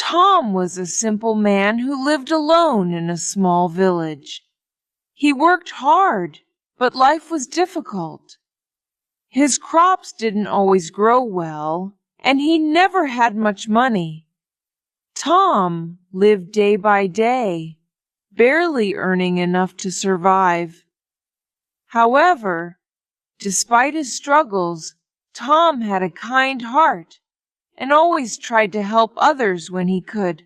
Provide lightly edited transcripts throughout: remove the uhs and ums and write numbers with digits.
Tom was a simple man who lived alone in a small village. He worked hard, but life was difficult. His crops didn't always grow well, and he never had much money. Tom lived day by day, barely earning enough to survive. However, despite his struggles, Tom had a kind heart and always tried to help others when he could.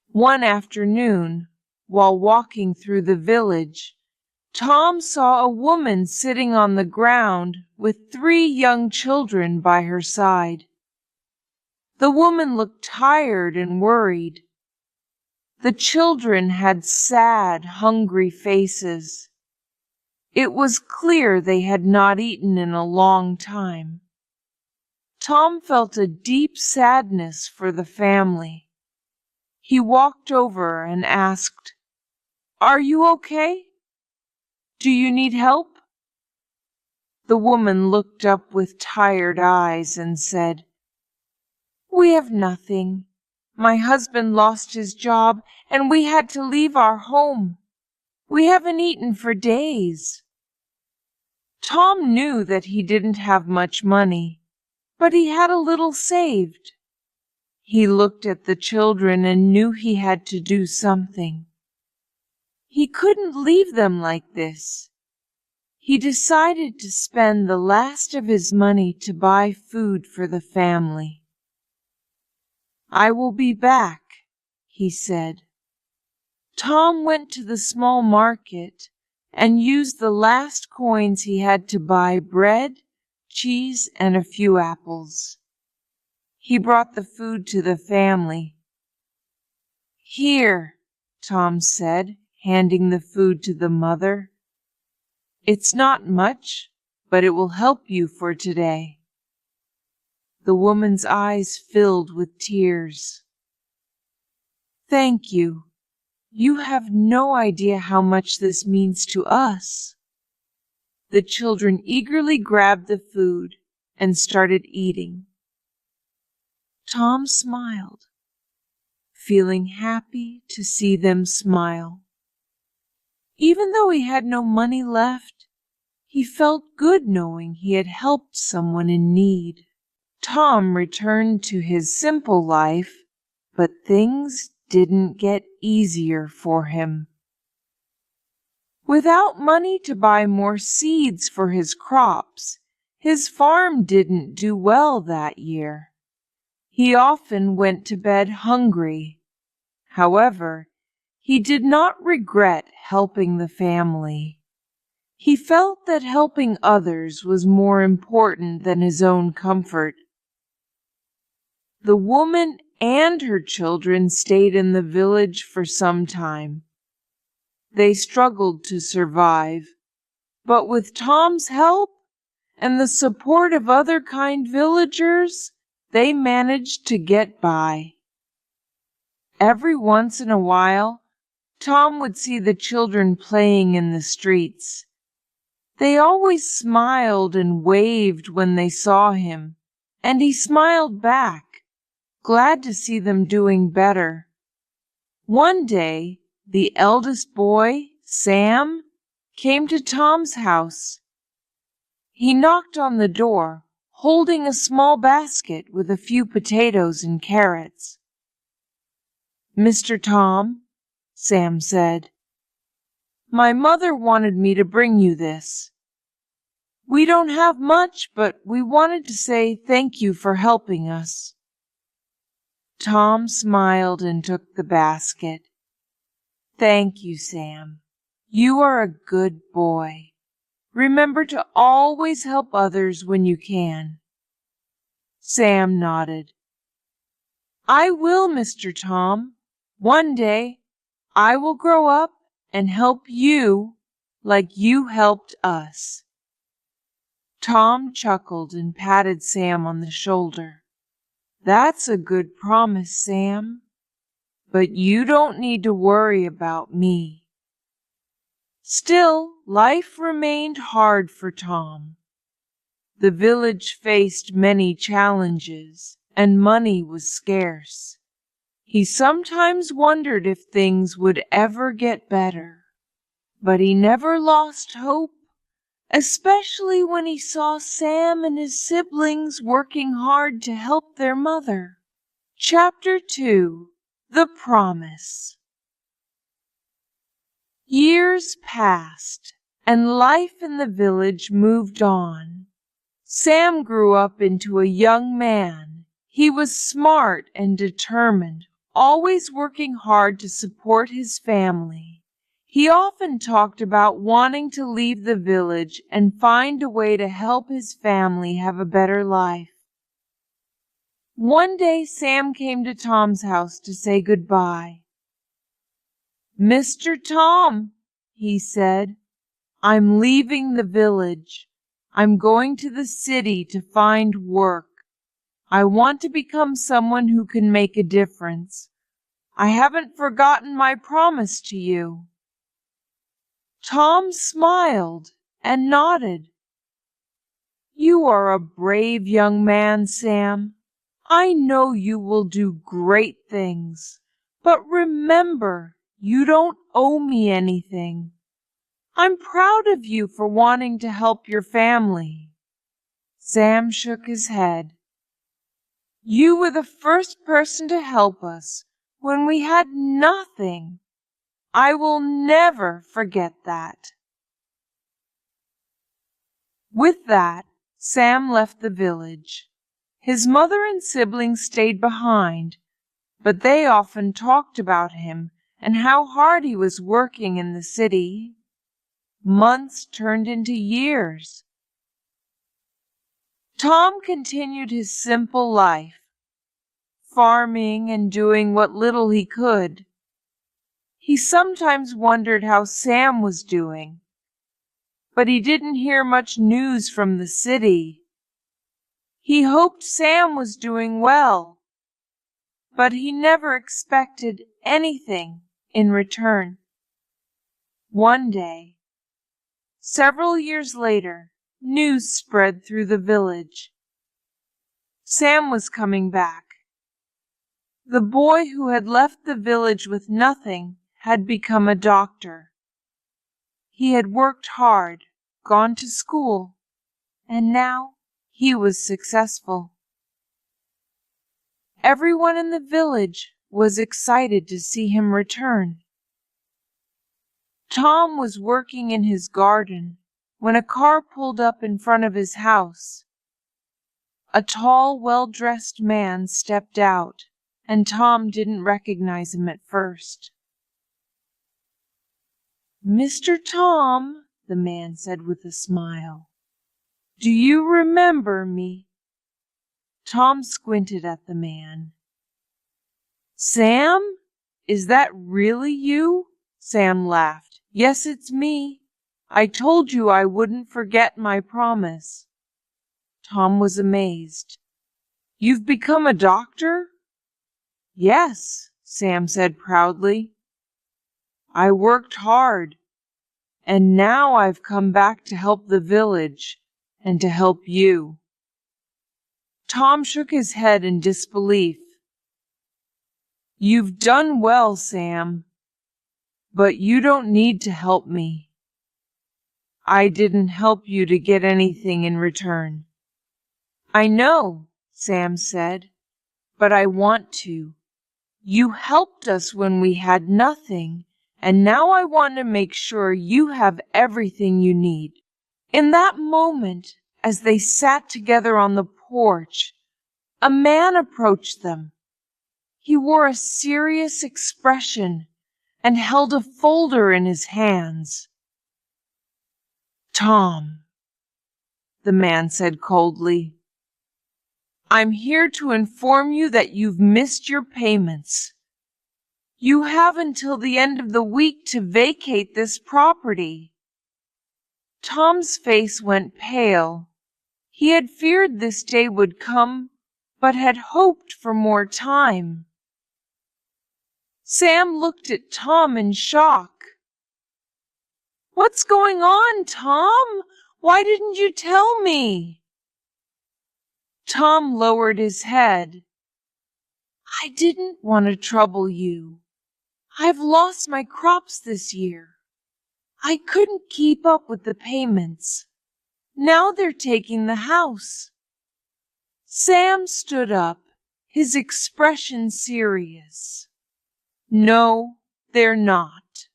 One afternoon, while walking through the village, Tom saw a woman sitting on the ground with 3 young children by her side. The woman looked tired and worried. The children had sad, hungry faces. It was clear they had not eaten in a long time. Tom felt a deep sadness for the family. He walked over and asked, "Are you okay? Do you need help?" The woman looked up with tired eyes and said, "We have nothing. My husband lost his job and we had to leave our home. We haven't eaten for days." Tom knew that he didn't have much money, but he had a little saved. He looked at the children and knew he had to do something. He couldn't leave them like this. He decided to spend the last of his money to buy food for the family. "I will be back," he said. Tom went to the small market and used the last coins he had to buy bread, cheese, and a few apples. He brought the food to the family. "Here," Tom said, handing the food to the mother. "It's not much, but it will help you for today." The woman's eyes filled with tears. "Thank you. You have no idea how much this means to us." The children eagerly grabbed the food and started eating. Tom smiled, feeling happy to see them smile. Even though he had no money left, he felt good knowing he had helped someone in need. Tom returned to his simple life, but things didn't get easier for him. Without money to buy more seeds for his crops, his farm didn't do well that year. He often went to bed hungry. However, he did not regret helping the family. He felt that helping others was more important than his own comfort. The woman and her children stayed in the village for some time. They struggled to survive, but with Tom's help and the support of other kind villagers, they managed to get by. Every once in a while, Tom would see the children playing in the streets. They always smiled and waved when they saw him, and he smiled back, glad to see them doing better. One day, the eldest boy, Sam, came to Tom's house. He knocked on the door, holding a small basket with a few potatoes and carrots. "Mr. Tom," Sam said, "my mother wanted me to bring you this. We don't have much, but we wanted to say thank you for helping us." Tom smiled and took the basket. "Thank you, Sam. You are a good boy. Remember to always help others when you can." Sam nodded. "I will, Mr. Tom. One day I will grow up and help you like you helped us." Tom chuckled and patted Sam on the shoulder. "That's a good promise, Sam. But you don't need to worry about me." Still, life remained hard for Tom. The village faced many challenges, and money was scarce. He sometimes wondered if things would ever get better, but he never lost hope, especially when he saw Sam and his siblings working hard to help their mother. Chapter 2: The Promise. Years passed, and life in the village moved on. Sam grew up into a young man. He was smart and determined, always working hard to support his family. He often talked about wanting to leave the village and find a way to help his family have a better life. One day Sam came to Tom's house to say goodbye. "Mr. Tom," he said, "I'm leaving the village. I'm going to the city to find work. I want to become someone who can make a difference. I haven't forgotten my promise to you." Tom smiled and nodded. "You are a brave young man, Sam. I know you will do great things. But remember, you don't owe me anything. I'm proud of you for wanting to help your family." Sam shook his head. "You were the first person to help us when we had nothing. I will never forget that." With that, Sam left the village. His mother and siblings stayed behind, but they often talked about him and how hard he was working in the city. Months turned into years. Tom continued his simple life, farming and doing what little he could. He sometimes wondered how Sam was doing, but he didn't hear much news from the city. He hoped Sam was doing well, but he never expected anything in return. One day, several years later, news spread through the village. Sam was coming back. The boy who had left the village with nothing had become a doctor. He had worked hard, gone to school, and now he was successful. Everyone in the village was excited to see him return. Tom was working in his garden when a car pulled up in front of his house. A tall, well-dressed man stepped out, and Tom didn't recognize him at first. "Mr. Tom," the man said with a smile, "do you remember me?" Tom squinted at the man. "Sam? Is that really you?" Sam laughed. "Yes, it's me. I told you I wouldn't forget my promise." Tom was amazed. "You've become a doctor?" "Yes," Sam said proudly. "I worked hard, and now I've come back to help the village and to help you." Tom shook his head in disbelief. "You've done well, Sam, but you don't need to help me. I didn't help you to get anything in return." "I know," Sam said, "but I want to. You helped us when we had nothing, and now I want to make sure you have everything you need." In that moment, as they sat together on the porch, a man approached them. He wore a serious expression and held a folder in his hands. "Tom," the man said coldly, "I'm here to inform you that you've missed your payments. You have until the end of the week to vacate this property." Tom's face went pale. He had feared this day would come, but had hoped for more time. Sam looked at Tom in shock. "What's going on, Tom? Why didn't you tell me?" Tom lowered his head. I didn't want to trouble you. I've lost my crops this year. I couldn't keep up with the payments. Now they're taking the house. Sam stood up, his expression serious. No, they're not.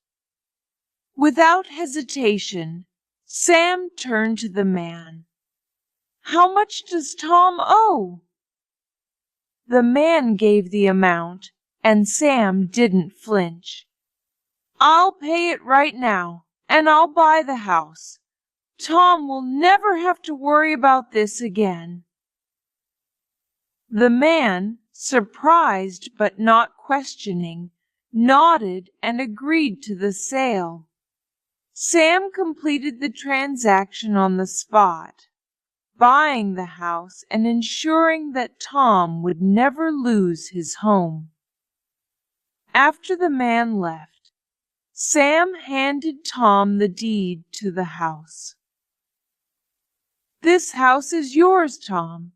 Without hesitation, Sam turned to the man. How much does Tom owe? The man gave the amount, and Sam didn't flinch. I'll pay it right now, and I'll buy the house. Tom will never have to worry about this again. The man, surprised but not questioning, nodded and agreed to the sale. Sam completed the transaction on the spot, buying the house and ensuring that Tom would never lose his home. After the man left, Sam handed Tom the deed to the house. This house is yours, Tom.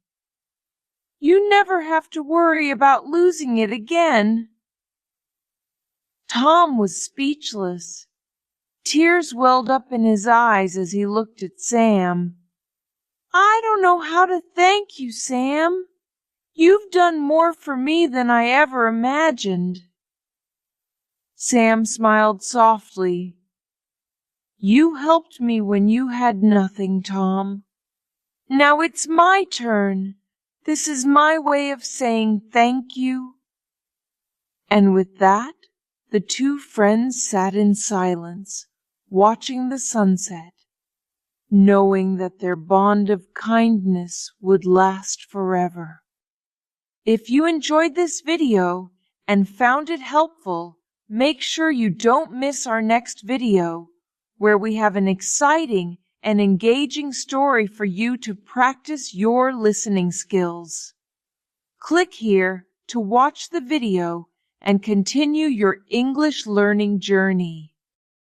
You never have to worry about losing it again. Tom was speechless. Tears welled up in his eyes as he looked at Sam. I don't know how to thank you, Sam. You've done more for me than I ever imagined. Sam smiled softly. You helped me when you had nothing, Tom. Now it's my turn. This is my way of saying thank you. And with that, the two friends sat in silence, watching the sunset, knowing that their bond of kindness would last forever. If you enjoyed this video and found it helpful, make sure you don't miss our next video, where we have an exciting and engaging story for you to practice your listening skills. Click here to watch the video and continue your English learning journey.